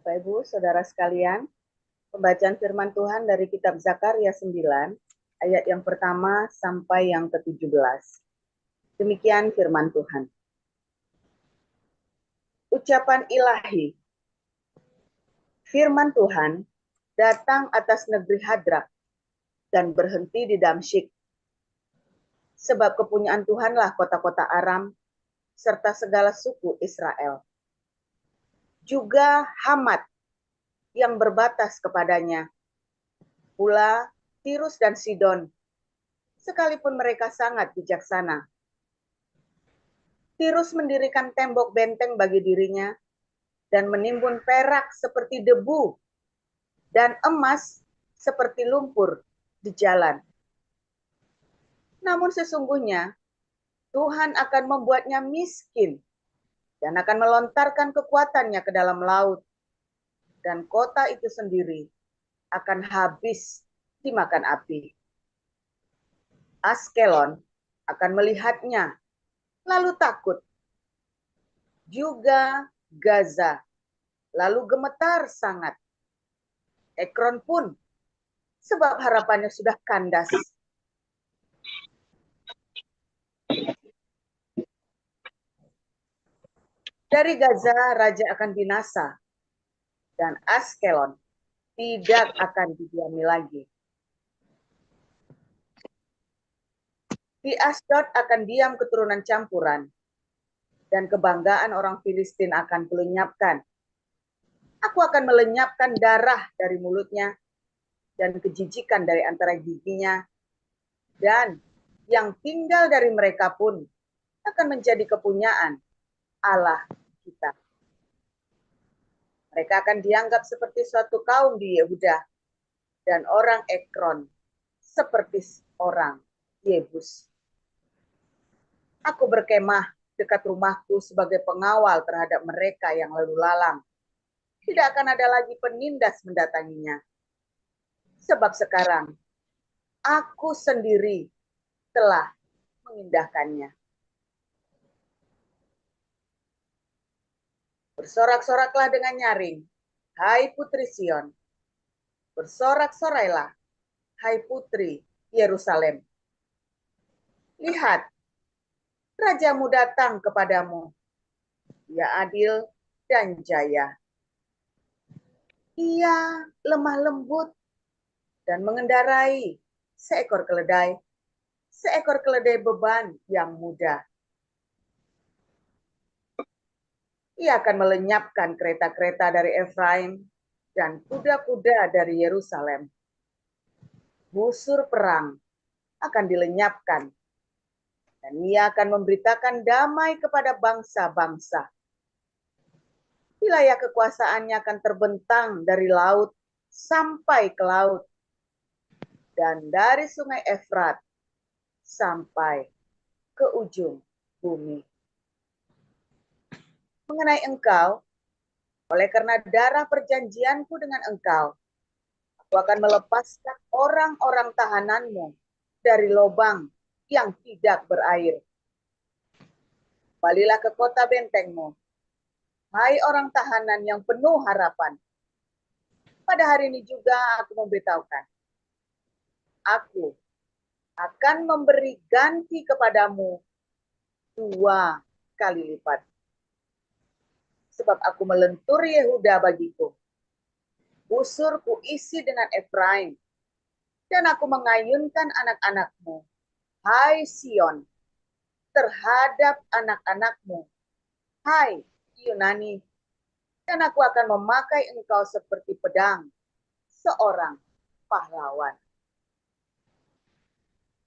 Bapak Ibu, Saudara sekalian, pembacaan firman Tuhan dari kitab Zakaria 9, ayat yang pertama sampai yang ke-17. Demikian firman Tuhan. Ucapan ilahi. Firman Tuhan datang atas negeri Hadrak dan berhenti di Damsyik. Sebab kepunyaan Tuhanlah kota-kota Aram serta segala suku Israel. Juga Hamat yang berbatas kepadanya, pula Tirus dan Sidon, sekalipun mereka sangat bijaksana. Tirus mendirikan tembok benteng bagi dirinya dan menimbun perak seperti debu dan emas seperti lumpur di jalan. Namun sesungguhnya Tuhan akan membuatnya miskin dan akan melontarkan kekuatannya ke dalam laut, dan kota itu sendiri akan habis dimakan api. Askelon akan melihatnya lalu takut. Juga Gaza lalu gemetar sangat. Ekron pun, sebab harapannya sudah kandas. Dari Gaza raja akan binasa, dan Askelon tidak akan didiami lagi. Di Asdod akan diam keturunan campuran, dan kebanggaan orang Filistin akan kulenyapkan. Aku akan melenyapkan darah dari mulutnya, dan kejijikan dari antara giginya, dan yang tinggal dari mereka pun akan menjadi kepunyaan Allah kita. Mereka akan dianggap seperti suatu kaum di Yehuda, dan orang Ekron seperti orang Yebus. Aku berkemah dekat rumahku sebagai pengawal terhadap mereka yang lalu lalang. Tidak akan ada lagi penindas mendatanginya. Sebab sekarang aku sendiri telah mengindahkannya. Bersorak-soraklah dengan nyaring, hai putri Sion. Bersorak-sorailah, hai putri Yerusalem. Lihat, rajamu datang kepadamu. Ia adil dan jaya. Ia lemah lembut dan mengendarai seekor keledai beban yang mudah. Ia akan melenyapkan kereta-kereta dari Efraim dan kuda-kuda dari Yerusalem. Busur perang akan dilenyapkan, dan ia akan memberitakan damai kepada bangsa-bangsa. Wilayah kekuasaannya akan terbentang dari laut sampai ke laut, dan dari sungai Efrat sampai ke ujung bumi. Mengenai engkau, oleh karena darah perjanjianku dengan engkau, aku akan melepaskan orang-orang tahananmu dari lubang yang tidak berair. Balilah ke kota bentengmu, hai orang tahanan yang penuh harapan. Pada hari ini juga aku memberitahukan, aku akan memberi ganti kepadamu 2 kali lipat. Sebab aku melenturi Yehuda bagiku. Busur ku isi dengan Efraim, dan aku mengayunkan anak-anakmu, hai Sion, terhadap anak-anakmu, hai Yunani, dan aku akan memakai engkau seperti pedang, seorang pahlawan.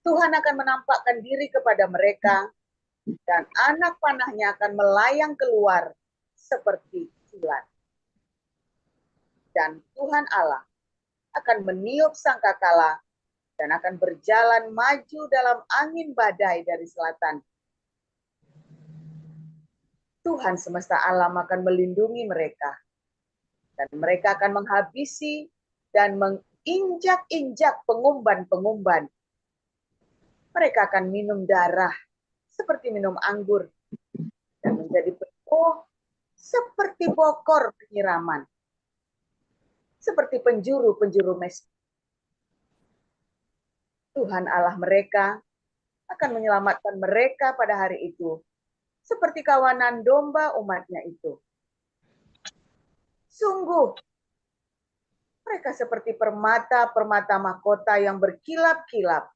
Tuhan akan menampakkan diri kepada mereka, dan anak panahnya akan melayang keluar seperti kilat. Dan Tuhan Allah akan meniup sangkakala dan akan berjalan maju dalam angin badai dari selatan. Tuhan semesta alam akan melindungi mereka, dan mereka akan menghabisi dan menginjak-injak pengumban-pengumban. Mereka akan minum darah seperti minum anggur, dan menjadi penuh seperti bokor penyiraman. seperti penjuru-penjuru mesbah. Tuhan Allah mereka akan menyelamatkan mereka pada hari itu, seperti kawanan domba umatnya itu. Sungguh, mereka seperti permata-permata mahkota yang berkilap-kilap.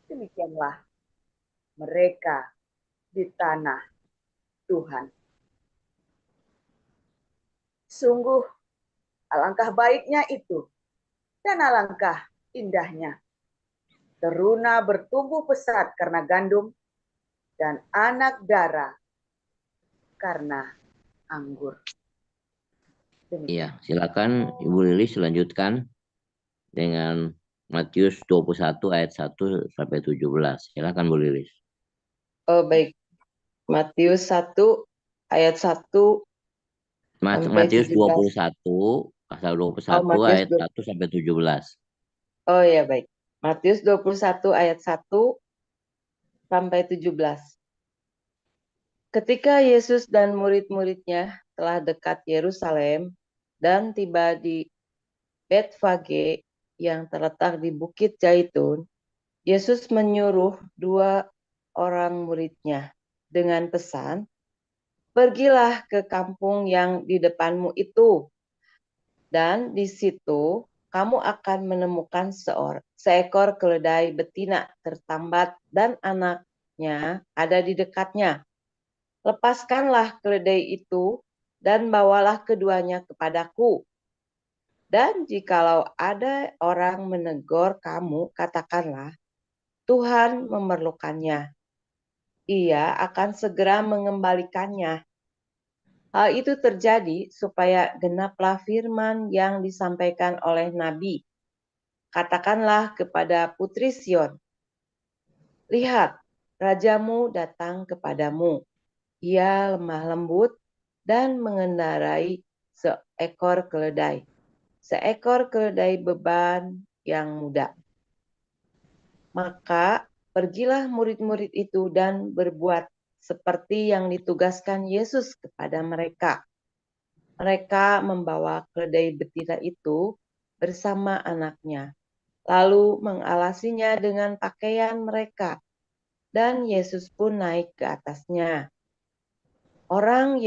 Demikianlah mereka di tanah Tuhan. Sungguh, alangkah baiknya itu, dan alangkah indahnya. Teruna bertumbuh pesat karena gandum, dan anak dara karena anggur. Iya, silakan Ibu Lilis lanjutkan dengan Matius 21 ayat 1 sampai 17. Silakan Bu Lilis. Oh, baik. Matius 1 ayat 1 sampai Matius 17. 21 pasal Oh, 21 Matius ayat 1 sampai 17. Oh ya, baik. Matius 21 ayat 1 sampai 17. Ketika Yesus dan murid-muridnya telah dekat Yerusalem dan tiba di Betfage yang terletak di Bukit Zaitun, Yesus menyuruh 2 orang muridnya dengan pesan, "Pergilah ke kampung yang di depanmu itu, dan di situ kamu akan menemukan seekor keledai betina tertambat dan anaknya ada di dekatnya. Lepaskanlah keledai itu dan bawalah keduanya kepadaku. Dan jikalau ada orang menegur kamu, katakanlah, Tuhan memerlukannya. Ia akan segera mengembalikannya." Hal itu terjadi supaya genaplah firman yang disampaikan oleh Nabi. "Katakanlah kepada putri Sion, lihat, rajamu datang kepadamu. Ia lemah lembut dan mengendarai seekor keledai beban yang muda." Maka pergilah murid-murid itu dan berbuat seperti yang ditugaskan Yesus kepada mereka. Mereka membawa keledai betina itu bersama anaknya, lalu mengalasinya dengan pakaian mereka, dan Yesus pun naik ke atasnya. Orang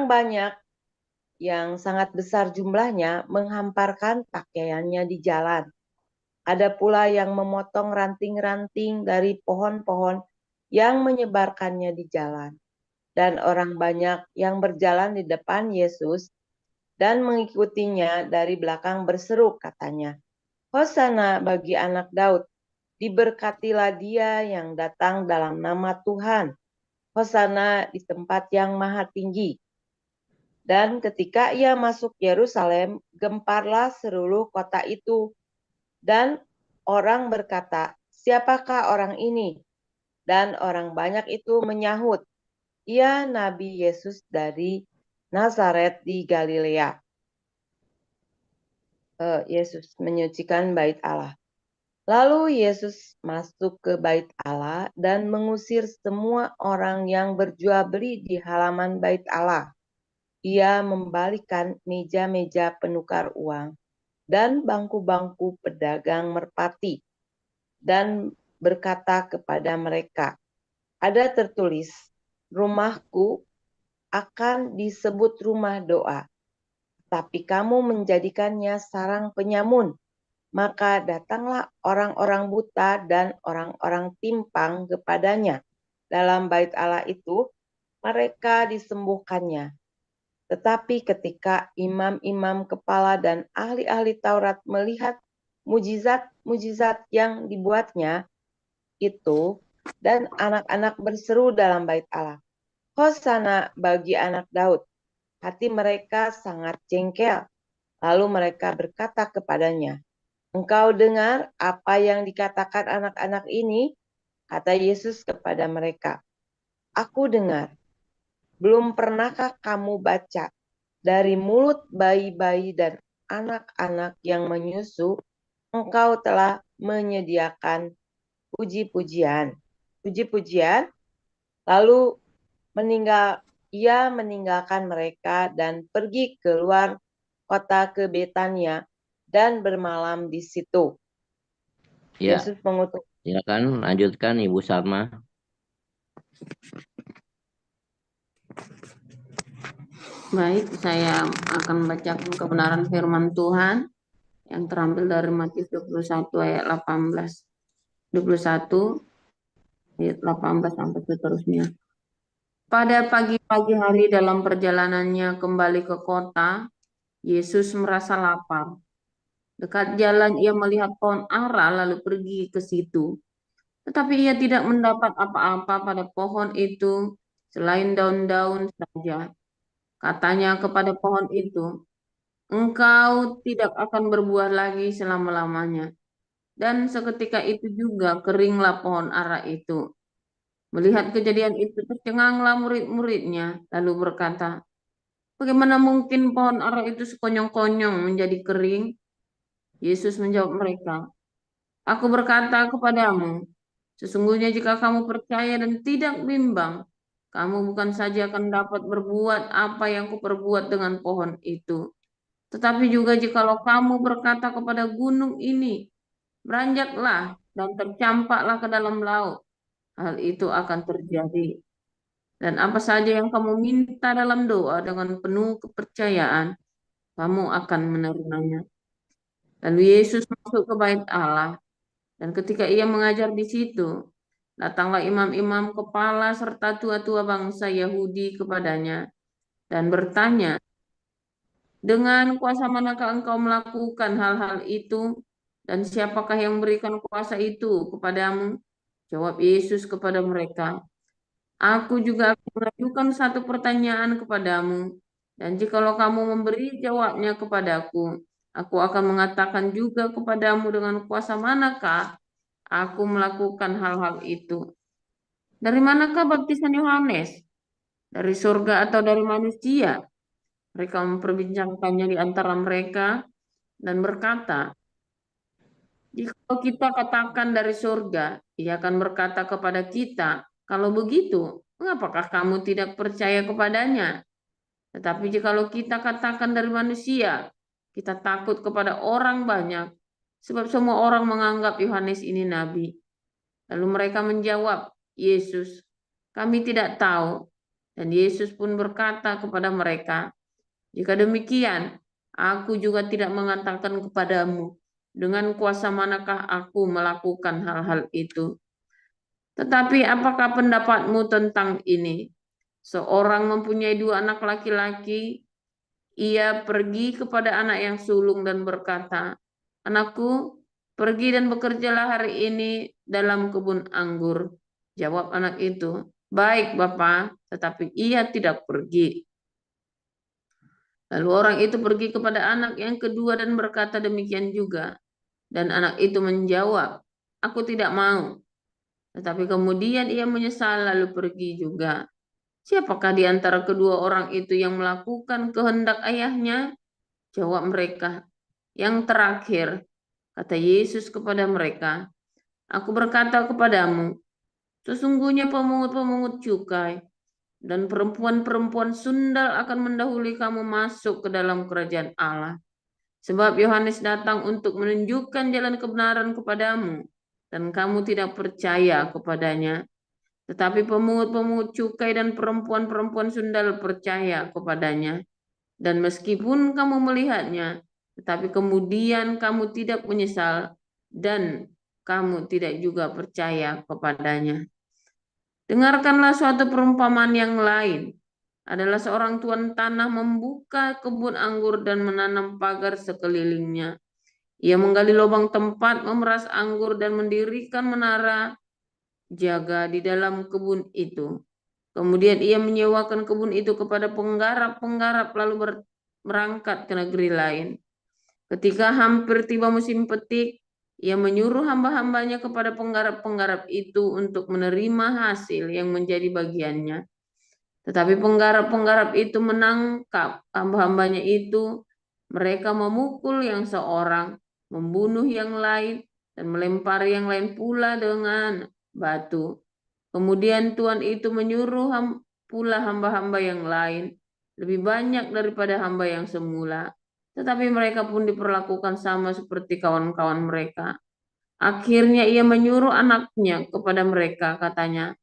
banyak yang sangat besar jumlahnya menghamparkan pakaiannya di jalan. Ada pula yang memotong ranting-ranting dari pohon-pohon yang menyebarkannya di jalan. Dan orang banyak yang berjalan di depan Yesus dan mengikutinya dari belakang berseru, katanya, "Hosana bagi anak Daud, diberkatilah dia yang datang dalam nama Tuhan. Hosana di tempat yang maha tinggi." Dan ketika ia masuk Yerusalem, gemparlah seluruh kota itu. Dan orang berkata, "Siapakah orang ini?" Dan orang banyak itu menyahut, "Ia Nabi Yesus dari Nazaret di Galilea." Yesus menyucikan bait Allah. Lalu Yesus masuk ke bait Allah dan mengusir semua orang yang berjual beli di halaman bait Allah. Ia membalikan meja-meja penukar uang dan bangku-bangku pedagang merpati, dan berkata kepada mereka, "Ada tertulis, rumahku akan disebut rumah doa, tapi kamu menjadikannya sarang penyamun." Maka datanglah orang-orang buta dan orang-orang timpang kepadanya dalam bait Allah itu, mereka disembuhkannya. Tetapi ketika imam-imam kepala dan ahli-ahli Taurat melihat mujizat-mujizat yang dibuatnya itu, dan anak-anak berseru dalam bait Allah, "Hosana bagi anak Daud," hati mereka sangat jengkel. Lalu mereka berkata kepadanya, "Engkau dengar apa yang dikatakan anak-anak ini?" Kata Yesus kepada mereka, "Aku dengar. Belum pernahkah kamu baca, dari mulut bayi-bayi dan anak-anak yang menyusu, engkau telah menyediakan puji-pujian, lalu meninggal ia meninggalkan mereka dan pergi keluar kota ke Betania dan bermalam di situ. Ya, Yesus mengutus. silakan lanjutkan Ibu Salma. Baik, saya akan membacakan kebenaran firman Tuhan yang terambil dari Matius 21 ayat 18. 21 ayat 18 sampai seterusnya. Pada pagi-pagi hari dalam perjalanannya kembali ke kota, Yesus merasa lapar. Dekat jalan ia melihat pohon ara lalu pergi ke situ. Tetapi ia tidak mendapat apa-apa pada pohon itu selain daun-daun saja. Katanya kepada pohon itu, "Engkau tidak akan berbuah lagi selama-lamanya." Dan seketika itu juga keringlah pohon ara itu. Melihat kejadian itu tercenganglah murid-muridnya, lalu berkata, "Bagaimana mungkin pohon ara itu sekonyong-konyong menjadi kering?" Yesus menjawab mereka, "Aku berkata kepadamu, sesungguhnya jika kamu percaya dan tidak bimbang, kamu bukan saja akan dapat berbuat apa yang kuperbuat dengan pohon itu, tetapi juga jikalau kamu berkata kepada gunung ini, beranjaklah dan tercampaklah ke dalam laut, hal itu akan terjadi. Dan apa saja yang kamu minta dalam doa dengan penuh kepercayaan, kamu akan menerimanya." Lalu Yesus masuk ke bait Allah, dan ketika ia mengajar di situ, datanglah imam-imam kepala serta tua-tua bangsa Yahudi kepadanya dan bertanya, "Dengan kuasa manakah engkau melakukan hal-hal itu? Dan siapakah yang memberikan kuasa itu kepadamu?" Jawab Yesus kepada mereka, "Aku juga akan mengajukan satu pertanyaan kepadamu, dan jikalau kamu memberi jawabnya kepadaku, aku akan mengatakan juga kepadamu dengan kuasa manakah aku melakukan hal-hal itu. Dari manakah baptisan Yohanes? Dari surga atau dari manusia?" Mereka memperbincangkannya di antara mereka dan berkata, "Jika kita katakan dari surga, ia akan berkata kepada kita, 'Kalau begitu, mengapakah kamu tidak percaya kepadanya?' Tetapi jikalau kita katakan dari manusia, kita takut kepada orang banyak, sebab semua orang menganggap Yohanes ini nabi." Lalu mereka menjawab Yesus, "Kami tidak tahu." Dan Yesus pun berkata kepada mereka, "Jika demikian, aku juga tidak mengatakan kepadamu dengan kuasa manakah aku melakukan hal-hal itu. Tetapi apakah pendapatmu tentang ini? Seorang mempunyai 2 anak laki-laki, ia pergi kepada anak yang sulung dan berkata, 'Anakku, pergi dan bekerjalah hari ini dalam kebun anggur.' Jawab anak itu, 'Baik, Bapa,' tetapi ia tidak pergi. Lalu orang itu pergi kepada anak yang kedua dan berkata demikian juga. Dan anak itu menjawab, 'Aku tidak mau.' Tetapi kemudian ia menyesal lalu pergi juga. Siapakah di antara kedua orang itu yang melakukan kehendak ayahnya?" Jawab mereka, "Yang terakhir." Kata Yesus kepada mereka, "Aku berkata kepadamu, sesungguhnya pemungut-pemungut cukai dan perempuan-perempuan sundal akan mendahului kamu masuk ke dalam kerajaan Allah. Sebab Yohanes datang untuk menunjukkan jalan kebenaran kepadamu, dan kamu tidak percaya kepadanya. Tetapi pemungut-pemungut cukai dan perempuan-perempuan sundal percaya kepadanya. Dan meskipun kamu melihatnya, tetapi kemudian kamu tidak menyesal, dan kamu tidak juga percaya kepadanya. Dengarkanlah suatu perumpamaan yang lain. Adalah seorang tuan tanah membuka kebun anggur dan menanam pagar sekelilingnya. Ia menggali lubang tempat memeras anggur dan mendirikan menara jaga di dalam kebun itu. Kemudian ia menyewakan kebun itu kepada penggarap-penggarap lalu berangkat ke negeri lain. Ketika hampir tiba musim petik, ia menyuruh hamba-hambanya kepada penggarap-penggarap itu untuk menerima hasil yang menjadi bagiannya. Tetapi penggarap-penggarap itu menangkap hamba-hambanya itu. Mereka memukul yang seorang, membunuh yang lain, dan melempar yang lain pula dengan batu. Kemudian Tuhan itu menyuruh pula hamba-hamba yang lain, lebih banyak daripada hamba yang semula. Tetapi mereka pun diperlakukan sama seperti kawan-kawan mereka. Akhirnya ia menyuruh anaknya kepada mereka, katanya,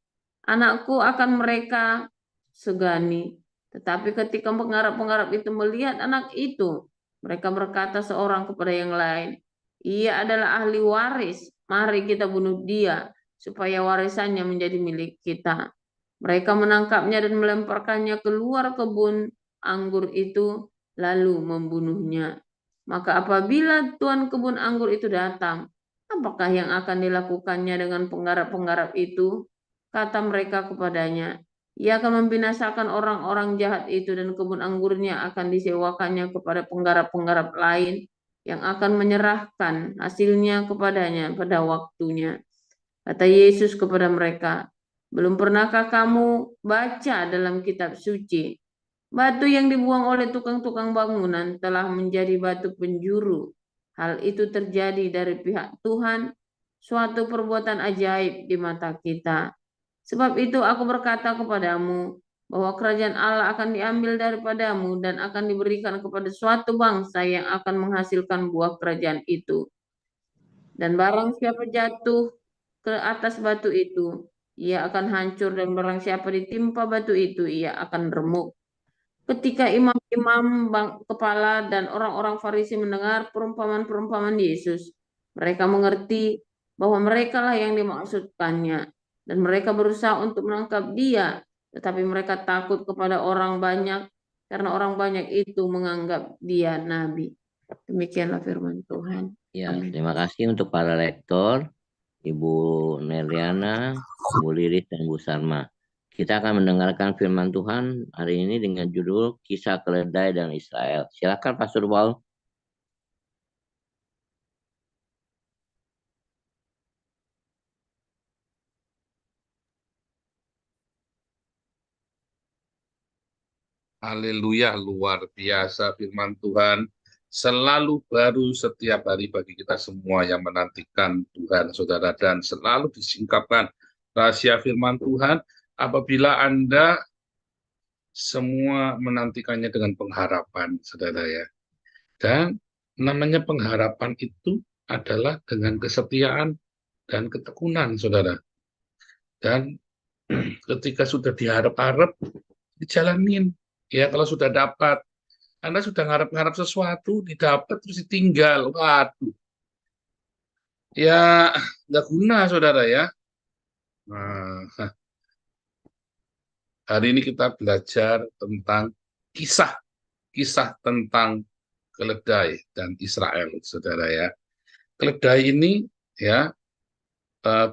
"Anakku akan mereka segani." Tetapi ketika penggarap-penggarap itu melihat anak itu, mereka berkata seorang kepada yang lain, "Ia adalah ahli waris, mari kita bunuh dia, supaya warisannya menjadi milik kita." Mereka menangkapnya dan melemparkannya keluar kebun anggur itu, lalu membunuhnya. Maka apabila tuan kebun anggur itu datang, apakah yang akan dilakukannya dengan penggarap-penggarap itu? Kata mereka kepadanya, ia akan membinasakan orang-orang jahat itu dan kebun anggurnya akan disewakannya kepada penggarap-penggarap lain yang akan menyerahkan hasilnya kepadanya pada waktunya. Kata Yesus kepada mereka, belum pernahkah kamu baca dalam kitab suci, batu yang dibuang oleh tukang-tukang bangunan telah menjadi batu penjuru. Hal itu terjadi dari pihak Tuhan, suatu perbuatan ajaib di mata kita. Sebab itu aku berkata kepadamu, bahwa kerajaan Allah akan diambil daripadamu dan akan diberikan kepada suatu bangsa yang akan menghasilkan buah kerajaan itu. Dan barang siapa jatuh ke atas batu itu, ia akan hancur, dan barang siapa ditimpa batu itu, ia akan remuk. Ketika imam-imam kepala dan orang-orang Farisi mendengar perumpamaan-perumpamaan Yesus, mereka mengerti bahwa merekalah yang dimaksudkannya, dan mereka berusaha untuk menangkap dia, tetapi mereka takut kepada orang banyak, karena orang banyak itu menganggap dia nabi. Demikianlah firman Tuhan. Ya, Amin. terima kasih untuk para lektor, Ibu Neliana, Ibu Lilis, dan Bu Sarma. Kita akan mendengarkan firman Tuhan hari ini dengan judul Kisah Keledai dan Israel. Silakan Pastor Paul. Haleluya, luar biasa firman Tuhan. Selalu baru setiap hari bagi kita semua yang menantikan Tuhan, saudara. Dan selalu disingkapkan rahasia firman Tuhan apabila Anda semua menantikannya dengan pengharapan, saudara ya. Dan namanya pengharapan itu adalah dengan kesetiaan dan ketekunan, saudara. Dan ketika sudah diharap-harap, dijalanin. Ya, kalau sudah dapat, Anda sudah ngarep-ngarep sesuatu, didapat terus ditinggal. Waduh. Ya, nggak guna, saudara ya. Nah, hari ini kita belajar tentang kisah tentang keledai dan Israel, saudara ya. Keledai ini ya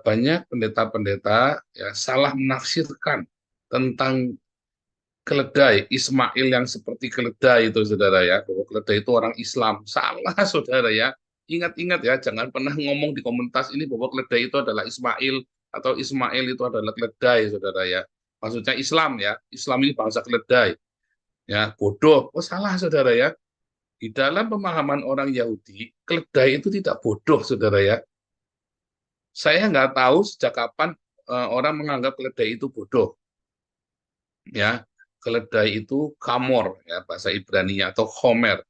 banyak pendeta-pendeta ya salah menafsirkan tentang keledai, Ismail yang seperti keledai itu, saudara ya, bahwa keledai itu orang Islam. Salah, saudara ya. Ingat-ingat ya, jangan pernah ngomong di komunitas ini bahwa keledai itu adalah Ismail, atau Ismail itu adalah keledai, saudara ya. Maksudnya Islam ya, Islam ini bangsa keledai. Ya, bodoh. Oh, salah, saudara ya. Di dalam pemahaman orang Yahudi, keledai itu tidak bodoh, saudara ya. Saya nggak tahu sejak kapan orang menganggap keledai itu bodoh. Ya, keledai itu kamor ya bahasa Ibrani atau homer.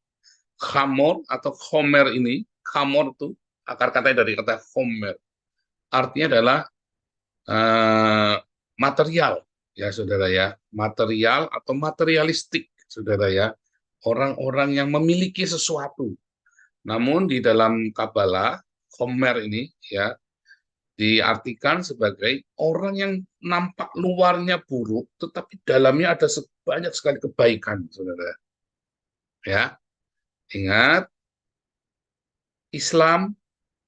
Kamor atau homer ini, kamor itu akar katanya dari kata homer. Artinya adalah material ya saudara ya, material atau materialistik saudara ya. Orang-orang yang memiliki sesuatu. Namun di dalam Kabbalah, homer ini ya diartikan sebagai orang yang nampak luarnya buruk, tetapi dalamnya ada banyak sekali kebaikan, saudara. Ya, ingat, Islam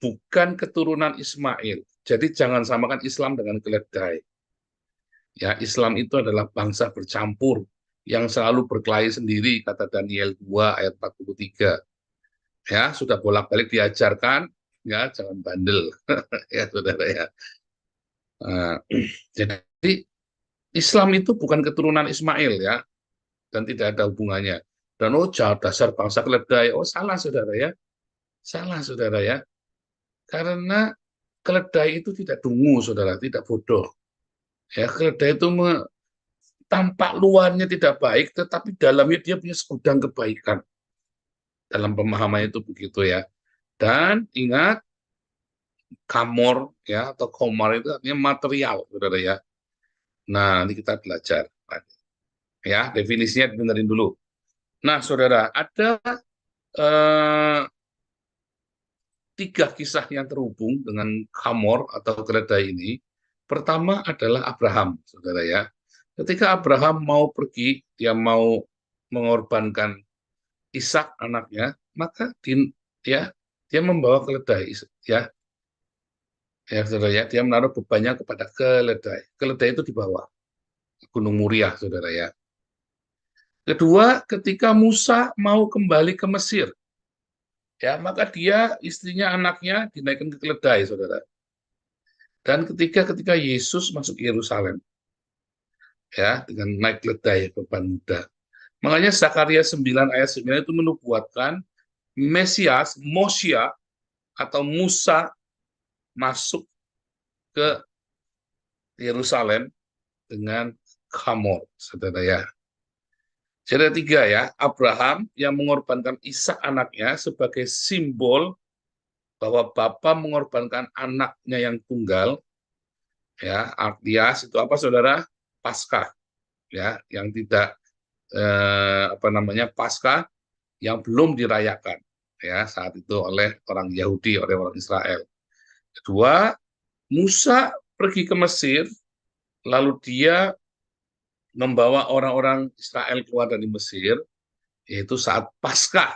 bukan keturunan Ismail. Jadi jangan samakan Islam dengan keledai. Ya, Islam itu adalah bangsa bercampur yang selalu berkelahi sendiri, kata Daniel 2 ayat 43. Ya, sudah bolak-balik diajarkan, ya jangan bandel, ya saudara ya. Jadi Islam itu bukan keturunan Ismail ya, dan tidak ada hubungannya. Dan dasar bangsa keledai, salah saudara ya, salah saudara ya, karena keledai itu tidak dungu saudara, tidak bodoh. Ya keledai itu tampak luarnya tidak baik, tetapi dalamnya dia punya segudang kebaikan. Dalam pemahaman itu begitu ya. Dan ingat, kamor ya atau komar itu artinya material, saudara ya. Nah, nanti kita belajar. Ya, definisinya dengerin dulu. Nah, saudara, ada tiga kisah yang terhubung dengan kamor atau keledai ini. Pertama adalah Abraham, saudara ya. Ketika Abraham mau pergi, dia mau mengorbankan Ishak anaknya, maka dia membawa keledai, ya saudara ya. Dia menaruh bebannya kepada keledai. Keledai itu dibawa ke Gunung Muriah, saudara ya. Kedua, ketika Musa mau kembali ke Mesir, ya maka dia, istrinya, anaknya dinaikkan ke keledai, saudara. Dan ketiga, ketika Yesus masuk Yerusalem, ya dengan naik keledai beban muda. Makanya Zakaria 9 ayat 9 itu menubuatkan Mesias, Mosia atau Musa masuk ke Yerusalem dengan kamor, saudara ya. Jadi ada tiga ya, Abraham yang mengorbankan Ishak anaknya sebagai simbol bahwa Bapa mengorbankan anaknya yang tunggal, ya, Artias itu apa saudara? Paskah, ya, yang tidak Paskah yang belum dirayakan, ya, saat itu oleh orang Yahudi, oleh orang Israel. Kedua, Musa pergi ke Mesir, lalu dia membawa orang-orang Israel keluar dari Mesir, yaitu saat Paskah,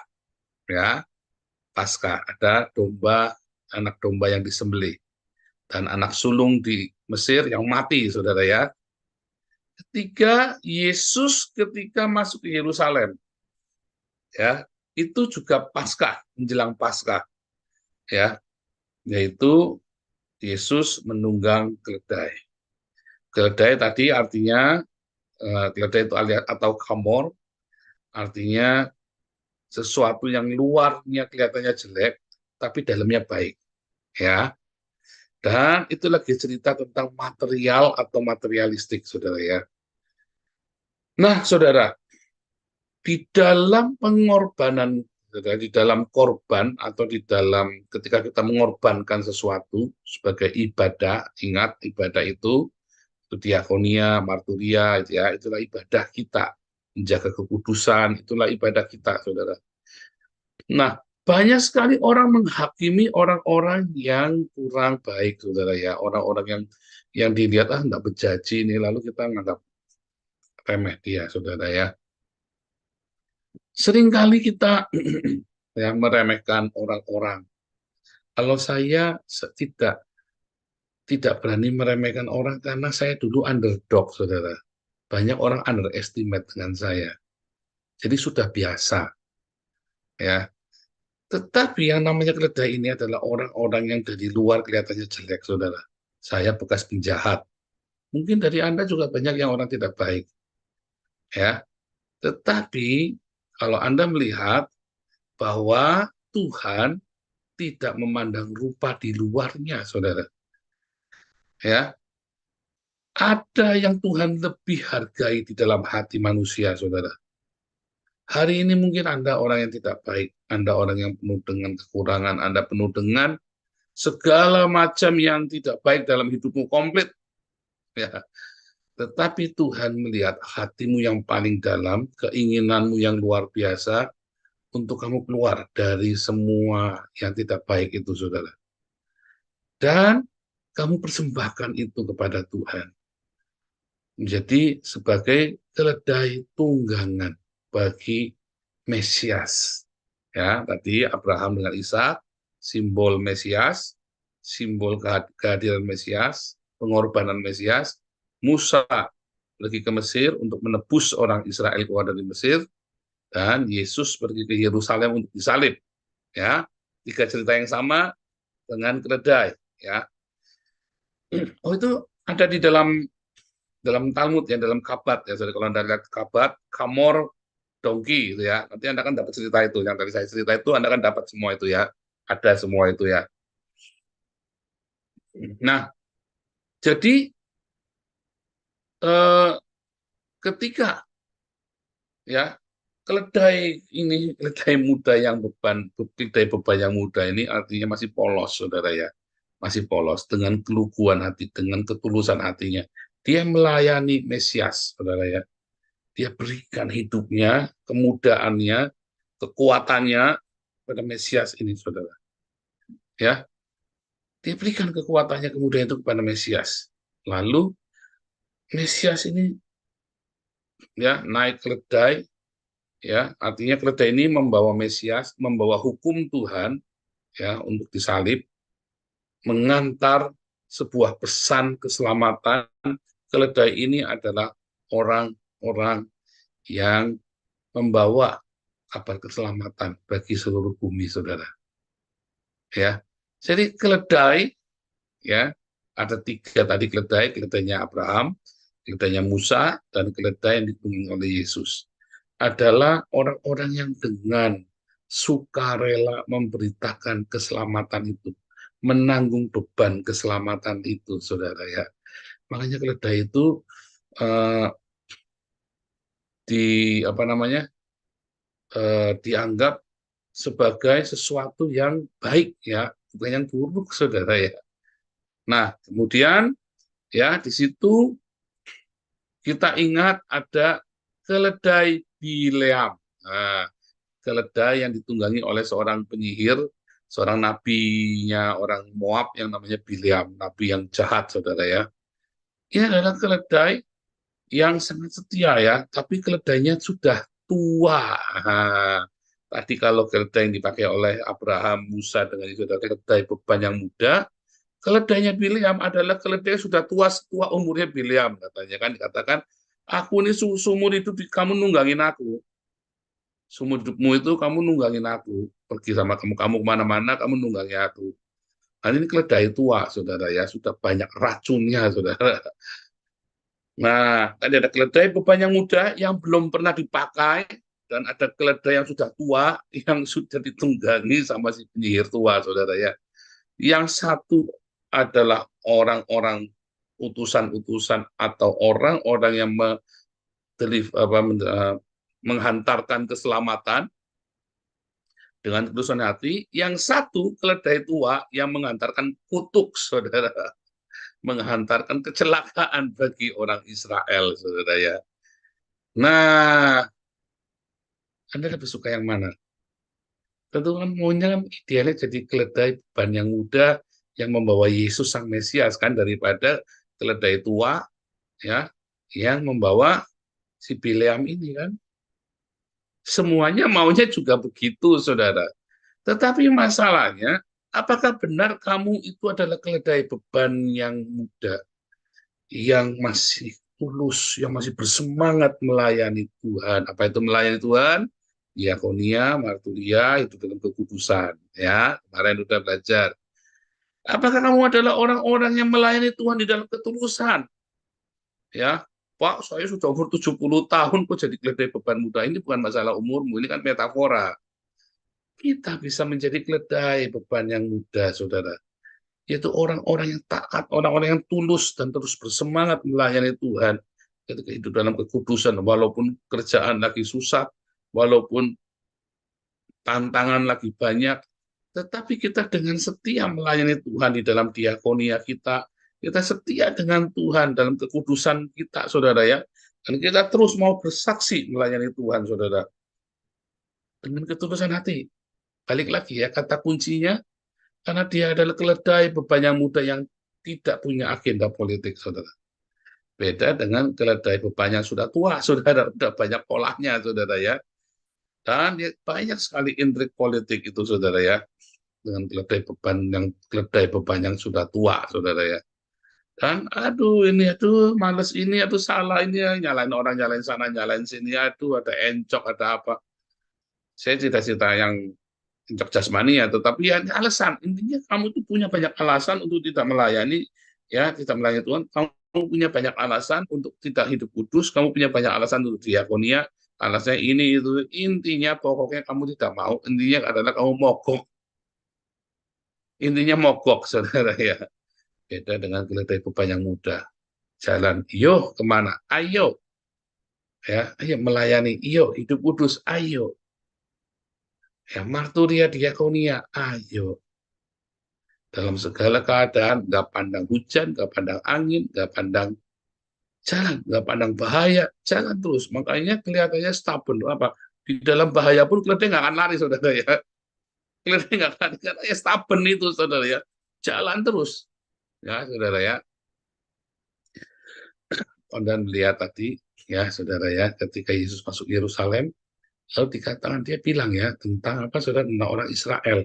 ya, Paskah ada domba, anak domba yang disembelih dan anak sulung di Mesir yang mati, saudara ya. Ketiga, Yesus ketika masuk ke Yerusalem, ya, itu juga Paskah, menjelang Paskah, ya, yaitu Yesus menunggang keledai. Keledai tadi artinya keledai itu atau kamor, artinya sesuatu yang luarnya kelihatannya jelek, tapi dalamnya baik, ya. Dan itu lagi cerita tentang material atau materialistik, saudara ya. Nah, saudara, di dalam pengorbanan, saudara, di dalam korban atau di dalam ketika kita mengorbankan sesuatu sebagai ibadah, ingat ibadah itu diakonia, marturia, itu ya, itulah ibadah kita. Menjaga kekudusan, itulah ibadah kita, saudara. Nah, banyak sekali orang menghakimi orang-orang yang kurang baik, saudara ya. Orang-orang yang dilihat, nggak berjanji ini, lalu kita menganggap remeh dia, saudara ya. Seringkali kita ya, meremehkan orang-orang. Kalau saya tidak berani meremehkan orang karena saya dulu underdog, saudara. Banyak orang underestimate dengan saya. Jadi sudah biasa. Ya. Tetapi yang namanya keledai ini adalah orang-orang yang dari luar kelihatannya jelek, saudara. Saya bekas penjahat. Mungkin dari Anda juga banyak yang orang tidak baik. Ya. Tetapi kalau Anda melihat bahwa Tuhan tidak memandang rupa di luarnya, saudara. Ya. Ada yang Tuhan lebih hargai di dalam hati manusia, saudara. Hari ini mungkin Anda orang yang tidak baik, Anda orang yang penuh dengan kekurangan, Anda penuh dengan segala macam yang tidak baik dalam hidupmu komplit. Ya. Tetapi Tuhan melihat hatimu yang paling dalam, keinginanmu yang luar biasa, untuk kamu keluar dari semua yang tidak baik itu, saudara. Dan kamu persembahkan itu kepada Tuhan. Menjadi sebagai keledai tunggangan bagi Mesias. Ya, tadi Abraham dengan Ishak, simbol Mesias, simbol kehadiran Mesias, pengorbanan Mesias. Musa pergi ke Mesir untuk menebus orang Israel keluar dari Mesir, dan Yesus pergi ke Yerusalem untuk disalib. Ya, tiga cerita yang sama dengan keledai. Ya, oh itu ada di dalam Talmud ya, dalam Kabat ya. Jadi kalau Anda lihat Kabat, Kamor, Dongki itu ya. Nanti Anda kan dapat cerita itu. Yang tadi saya cerita itu Anda kan dapat semua itu ya. Ada semua itu ya. Nah, jadi ketika ya keledai ini, keledai muda yang keledai beban yang muda ini artinya masih polos, saudara ya, masih polos dengan keluguan hati, dengan ketulusan hatinya. Dia melayani Mesias, saudara ya. Dia berikan hidupnya, kemudaannya, kekuatannya pada Mesias ini, saudara. Ya, dia berikan kekuatannya, kemudahan itu kepada Mesias. Lalu Mesias ini ya naik keledai, ya artinya keledai ini membawa Mesias, membawa hukum Tuhan ya untuk disalib, mengantar sebuah pesan keselamatan. Keledai ini adalah orang-orang yang membawa kabar keselamatan bagi seluruh bumi, saudara. Ya, jadi keledai ya ada 3 tadi keledai, keledainya Abraham, keledainya Musa, dan keledai yang ditunggangi oleh Yesus adalah orang-orang yang dengan sukarela memberitakan keselamatan itu, menanggung beban keselamatan itu, saudara ya. Makanya keledai itu dianggap sebagai sesuatu yang baik ya, bukan yang buruk, saudara ya. Nah, kemudian ya di situ kita ingat ada keledai Bileam. Nah, keledai yang ditunggangi oleh seorang penyihir, seorang nabinya orang Moab yang namanya Bileam, nabi yang jahat, saudara ya. Ini adalah keledai yang sangat setia ya, tapi keledainya sudah tua. Nah, tadi kalau keledai yang dipakai oleh Abraham, Musa dengan itu adalah keledai beban yang muda, keledainya Bileam adalah keledai yang sudah tua, setua umurnya Bileam, katanya kan, dikatakan, aku ini seumur hidup kamu nunggangin aku. Seumur hidupmu itu kamu nunggangin aku. Pergi sama kamu kemana-mana, kamu nunggangi aku. Nah, ini keledai tua, saudara ya, sudah banyak racunnya, saudara. Nah, tadi ada keledai beban yang muda yang belum pernah dipakai, dan ada keledai yang sudah tua yang sudah ditunggangi sama si penyihir tua, saudara ya. Yang satu adalah orang-orang utusan-utusan atau orang-orang yang menghantarkan keselamatan dengan ketulusan hati. Yang satu keledai tua yang menghantarkan kutuk, saudara, menghantarkan kecelakaan bagi orang Israel, saudara ya. Nah, Anda lebih suka yang mana? Tentu kan maunya idealnya jadi keledai beban yang muda yang membawa Yesus sang Mesias kan, daripada keledai tua ya yang membawa si Bileam ini kan. Semuanya maunya juga begitu, saudara. Tetapi masalahnya, apakah benar kamu itu adalah keledai beban yang muda, yang masih tulus, yang masih bersemangat melayani Tuhan? Apa itu melayani Tuhan? Diakonia, marturia, itu dalam kekudusan. Ya, kemarin sudah belajar. Apakah kamu adalah orang-orang yang melayani Tuhan di dalam ketulusan? Ya, Pak, saya sudah umur 70 tahun kok jadi keledai beban muda. Ini bukan masalah umurmu, ini kan metafora. Kita bisa menjadi keledai beban yang muda, saudara. Yaitu orang-orang yang taat, orang-orang yang tulus dan terus bersemangat melayani Tuhan. Ketika hidup dalam kekudusan, walaupun kerjaan lagi susah, walaupun tantangan lagi banyak, tetapi kita dengan setia melayani Tuhan di dalam diakonia kita setia dengan Tuhan dalam kekudusan kita, saudara ya. Dan kita terus mau bersaksi melayani Tuhan, saudara. Dengan ketulusan hati. Balik lagi ya, kata kuncinya, karena dia adalah keledai beban yang muda yang tidak punya agenda politik, saudara. Beda dengan keledai beban yang sudah tua, saudara, sudah banyak polanya, saudara ya. Dan banyak sekali intrik politik itu, saudara ya, dengan keledai beban yang sudah tua, saudara ya. Dan aduh ini, aduh males ini, aduh salah ini, nyalain orang, nyalain sana, nyalain sini, aduh ada encok, ada apa. Saya cita-cita yang encok jasmani ya, tetapi ya alasan. Intinya kamu itu punya banyak alasan untuk tidak melayani, ya, tidak melayani Tuhan. Kamu punya banyak alasan untuk tidak hidup kudus, kamu punya banyak alasan untuk diakonia, alasannya ini itu. Intinya pokoknya kamu tidak mau, intinya adalah kamu mogok. Intinya mogok, saudara ya. Beda dengan keledai beban yang muda. Jalan, yo kemana? Ayo. Ya, ayo melayani, iyo hidup kudus, ayo. Ya, marturia diakonia, ayo. Dalam segala keadaan, nggak pandang hujan, nggak pandang angin, nggak pandang jalan, nggak pandang bahaya, jalan terus. Makanya kelihatannya stubborn. Apa? Di dalam bahaya pun keledai nggak akan lari, saudara ya. Keledai nggak akan lari, karena ya stubborn itu, saudara ya. Jalan terus. Ya, saudara ya. Dan melihat tadi, ya, saudara ya, ketika Yesus masuk Yerusalem, lalu dikatakan dia bilang ya tentang apa, saudara, tentang orang Israel.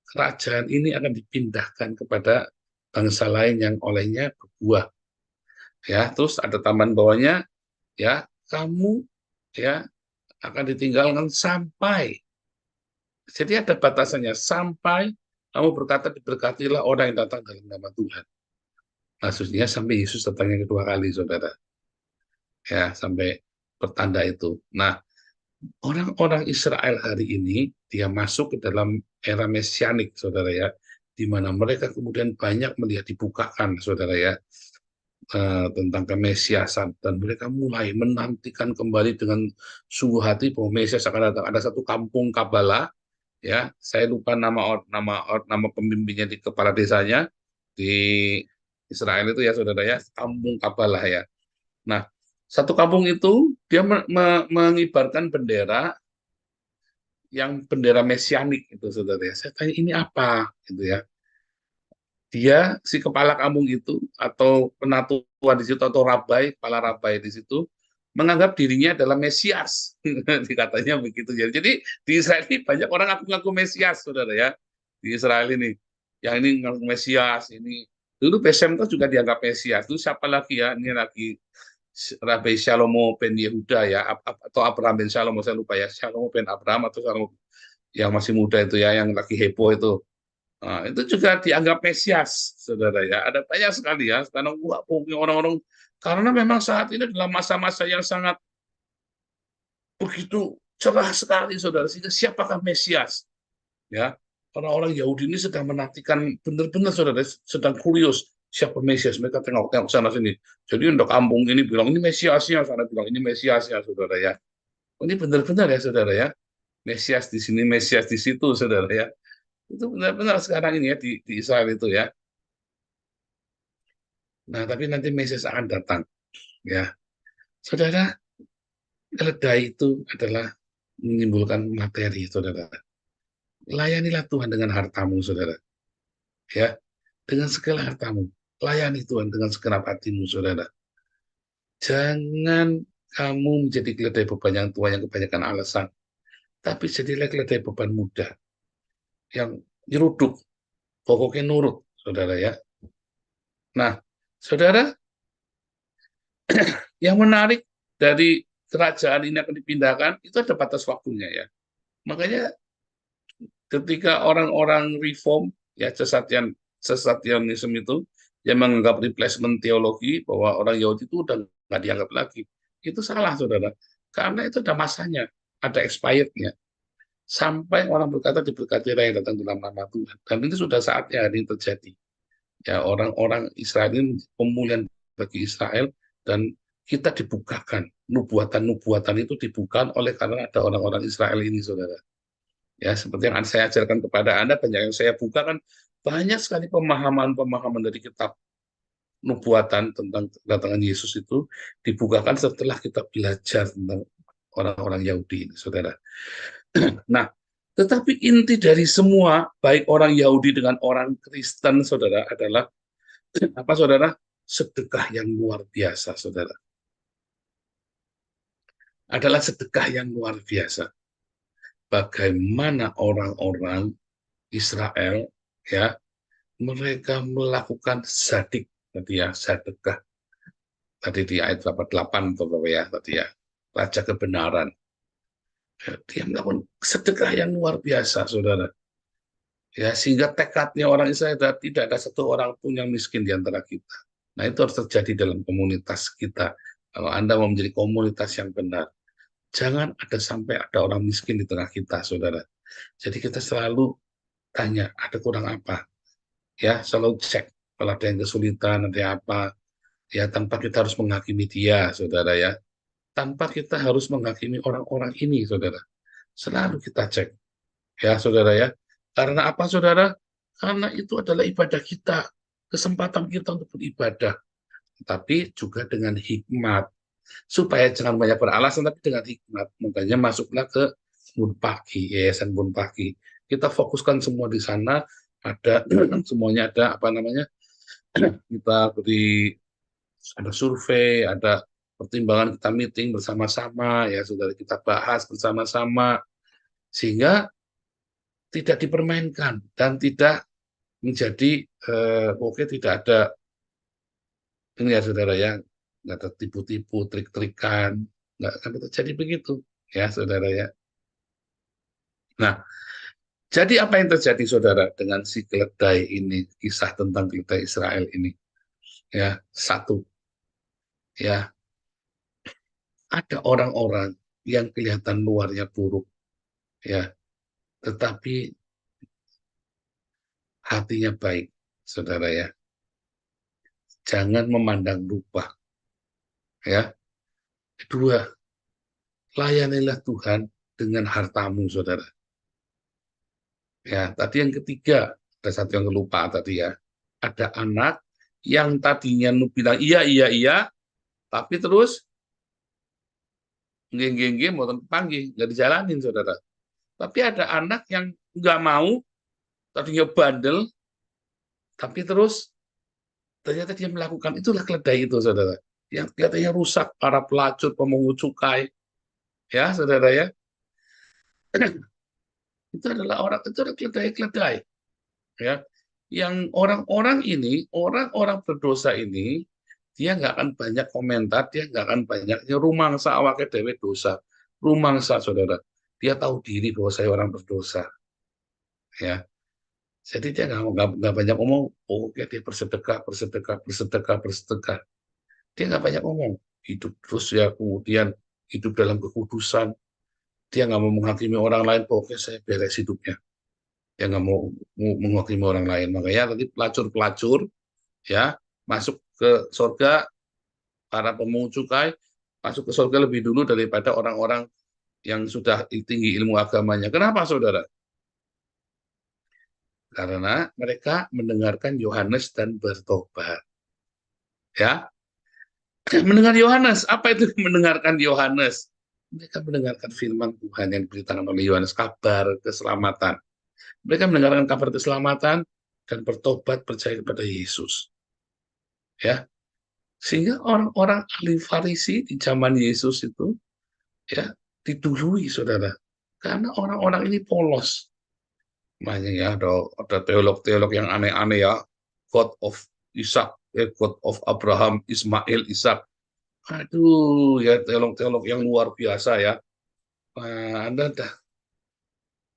Kerajaan ini akan dipindahkan kepada bangsa lain yang olehnya berbuah. Ya, terus ada tambahan bawahnya, ya, kamu ya akan ditinggalkan sampai. Jadi ada batasannya, sampai kamu berkata diberkatilah orang yang datang dalam nama Tuhan. Maksudnya sampai Yesus datangnya kedua kali, saudara. Ya, sampai pertanda itu. Nah, orang-orang Israel hari ini, dia masuk ke dalam era mesianik, saudara ya, di mana mereka kemudian banyak melihat dibukakan, saudara ya, tentang kemesiasan, dan mereka mulai menantikan kembali dengan sungguh hati bahwa Mesias akan datang. Ada satu kampung Kabala, ya, saya lupa nama pemimpinnya di kepala desanya di Israel itu ya, saudara ya, kampung Kabala ya. Nah, satu kampung itu dia mengibarkan bendera yang bendera mesianik itu, saudara ya. Saya tanya ini apa gitu ya. Dia si kepala kampung itu atau penatua di situ atau rabai, kepala rabai di situ menganggap dirinya adalah Mesias. Dikatanya begitu ya. Jadi di Israel ini banyak orang ngaku-ngaku Mesias, saudara ya. Di Israel ini. Yang ini ngaku Mesias, ini dulu BSMK juga dianggap Mesias. Itu siapa lagi ya? Ini lagi Rabi Shalomo ben Yehuda ya, atau Abraham ben Shalomo, saya lupa ya, Shalomo ben Abraham atau Shalomo yang masih muda itu ya, yang lagi heboh itu. Nah, itu juga dianggap Mesias, saudara ya. Ada banyak sekali ya, sekarang orang-orang, karena memang saat ini adalah masa-masa yang sangat begitu cerah sekali, saudara. Sehingga siapakah Mesias? Ya, orang-orang Yahudi ini sedang menantikan benar-benar, saudara, sedang kurios siapa Mesias. Mereka tengok-tengok sana sini. Jadi untuk kampung ini bilang ini Mesiasnya, sana bilang ini Mesiasnya, saudara ya. Ini benar-benar ya, saudara ya. Mesias di sini, Mesias di situ, saudara ya. Itu benar-benar sekarang ini ya di Israel itu ya. Nah, tapi nanti Mesias akan datang, ya. Saudara, keledai itu adalah menimbulkan materi, saudara. Layanilah Tuhan dengan hartamu, saudara. Ya, dengan segala hartamu. Layani Tuhan dengan segenap hatimu, saudara. Jangan kamu menjadi keledai beban yang tua yang kebanyakan alasan. Tapi jadilah keledai beban muda yang nyeruduk, pokoknya nurut, saudara ya. Nah, saudara, yang menarik dari kerajaan ini akan dipindahkan, itu ada batas waktunya ya. Makanya ketika orang-orang reform, ya sesat-Zionisme itu, yang menganggap replacement teologi, bahwa orang Yahudi itu udah nggak dianggap lagi. Itu salah, saudara. Karena itu ada masanya, ada expirednya. Sampai orang berkata diberkatilah yang datang dalam nama Tuhan. Dan itu sudah saatnya hari ini terjadi. Ya, orang-orang Israel ini pemulihan bagi Israel, dan kita dibukakan. Nubuatan-nubuatan itu dibuka oleh karena ada orang-orang Israel ini, saudara. Ya, seperti yang saya ajarkan kepada Anda, banyak yang saya buka kan, banyak sekali pemahaman-pemahaman dari kitab nubuatan tentang kedatangan Yesus itu dibukakan setelah kita belajar tentang orang-orang Yahudi ini, saudara. Nah, tetapi inti dari semua, baik orang Yahudi dengan orang Kristen, saudara, adalah apa, saudara? Sedekah yang luar biasa, saudara. Adalah sedekah yang luar biasa. Bagaimana orang-orang Israel, ya, mereka melakukan zadik, tadi ya, sedekah. Tadi di ayat 88, Bapak ya, tadi ya, raja kebenaran. Ya, dia melakukan sedekah yang luar biasa, saudara. Ya, sehingga tekadnya orang Israel tidak ada satu orang pun yang miskin di antara kita. Nah, itu harus terjadi dalam komunitas kita. Kalau Anda mau menjadi komunitas yang benar, jangan ada sampai ada orang miskin di tengah kita, saudara. Jadi kita selalu tanya, ada kurang apa? Ya, selalu cek. Kalau ada yang kesulitan, ada apa, ya tanpa kita harus menghakimi dia, saudara ya. tanpa kita harus menghakimi orang-orang ini, saudara. Selalu kita cek, ya saudara ya. Karena apa, saudara? Karena itu adalah ibadah kita, kesempatan kita untuk beribadah. Tapi juga dengan hikmat, supaya jangan banyak beralasan, tapi dengan hikmat. Makanya masuklah ke Bun Pagi, Yayasan Bun Pagi. Kita fokuskan semua di sana, ada semuanya ada apa namanya? Kita beri, ada survei, ada pertimbangan, kita meeting bersama-sama, ya saudara, kita bahas bersama-sama, sehingga tidak dipermainkan dan tidak menjadi oke, tidak ada ini ya saudara ya, nggak ada tipu-tipu, trik-trikan, nggak akan terjadi begitu ya saudara ya. Nah, jadi apa yang terjadi saudara dengan si keledai ini, kisah tentang keledai Israel ini? Ya, satu, ya, ada orang-orang yang kelihatan luarnya buruk, ya, tetapi hatinya baik, saudara ya. Jangan memandang rupa, ya. Kedua, layanilah Tuhan dengan hartamu, saudara. Ya, tadi yang ketiga, ada satu yang lupa tadi ya. Ada anak yang tadinya bilang iya, tapi terus nggih mau panggil, nggak dijalanin, saudara. Tapi ada anak yang nggak mau, tadinya bandel, tapi terus ternyata dia melakukan. Itulah keledai itu, saudara. Yang kelihatannya rusak, para pelacur, pemungut cukai, ya, saudara ya. Itu adalah keledai-keledai, ya. Yang orang-orang ini, orang-orang berdosa ini, dia nggak akan banyak komentar, dia nggak akan banyak rumangsa awake dhewe dosa, rumangsa, saudara. Dia tahu diri bahwa saya orang berdosa, ya. Jadi dia nggak banyak ngomong, oh oke, dia bersedekah. Dia nggak banyak ngomong, hidup terus ya, kemudian hidup dalam kekudusan. Dia nggak mau menghakimi orang lain, oke saya beres hidupnya. Dia nggak mau menghakimi orang lain. Makanya tadi pelacur-pelacur ya masuk ke surga, para pemungut cukai masuk ke surga lebih dulu daripada orang-orang yang sudah tinggi ilmu agamanya. Kenapa, saudara? Karena mereka mendengarkan Yohanes dan bertobat. Ya, mendengar Yohanes. Apa itu mendengarkan Yohanes? Mereka mendengarkan firman Tuhan yang diberitakan oleh Yohanes, kabar keselamatan. Mereka mendengarkan kabar keselamatan dan bertobat, percaya kepada Yesus. Ya, sehingga orang-orang ahli Farisi di zaman Yesus itu ya didului, saudara, karena orang-orang ini polos. Makanya ya ada teolog-teolog yang aneh-aneh ya, God of Ishak, God of Abraham, Ismail, Ishak. Aduh, ya teolog-teolog yang luar biasa ya.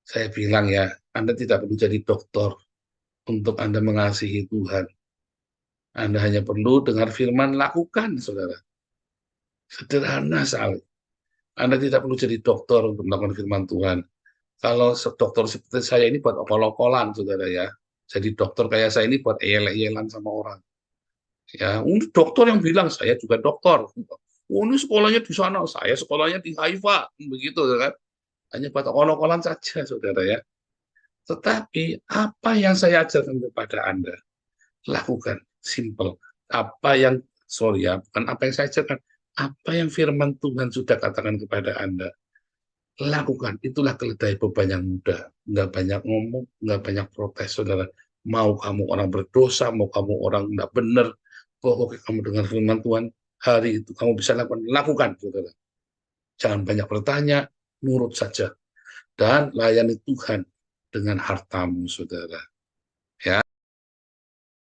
Saya bilang ya, Anda tidak perlu jadi dokter untuk Anda mengasihi Tuhan. Anda hanya perlu dengar firman, lakukan, saudara. Sederhana sekali. Anda tidak perlu jadi dokter untuk melakukan firman Tuhan. Kalau dokter seperti saya ini buat okol-okolan, saudara ya. Jadi dokter kayak saya ini buat eyel-eyelan sama orang. Ya, dokter yang bilang saya juga dokter. Oh, ini sekolahnya di sana, saya sekolahnya di Haifa, begitu kan? Hanya buat okol-okolan saja, saudara ya. Tetapi apa yang saya ajarkan kepada Anda, lakukan, simple. Bukan apa yang saya ajarkan, apa yang firman Tuhan sudah katakan kepada Anda, lakukan. Itulah keledai beban yang mudah. Nggak banyak ngomong, nggak banyak protes, saudara. Mau kamu orang berdosa, mau kamu orang nggak benar, pokoknya kamu dengar firman Tuhan, hari itu kamu bisa lakukan, saudara. Jangan banyak bertanya, nurut saja. Dan layani Tuhan dengan hartamu, saudara.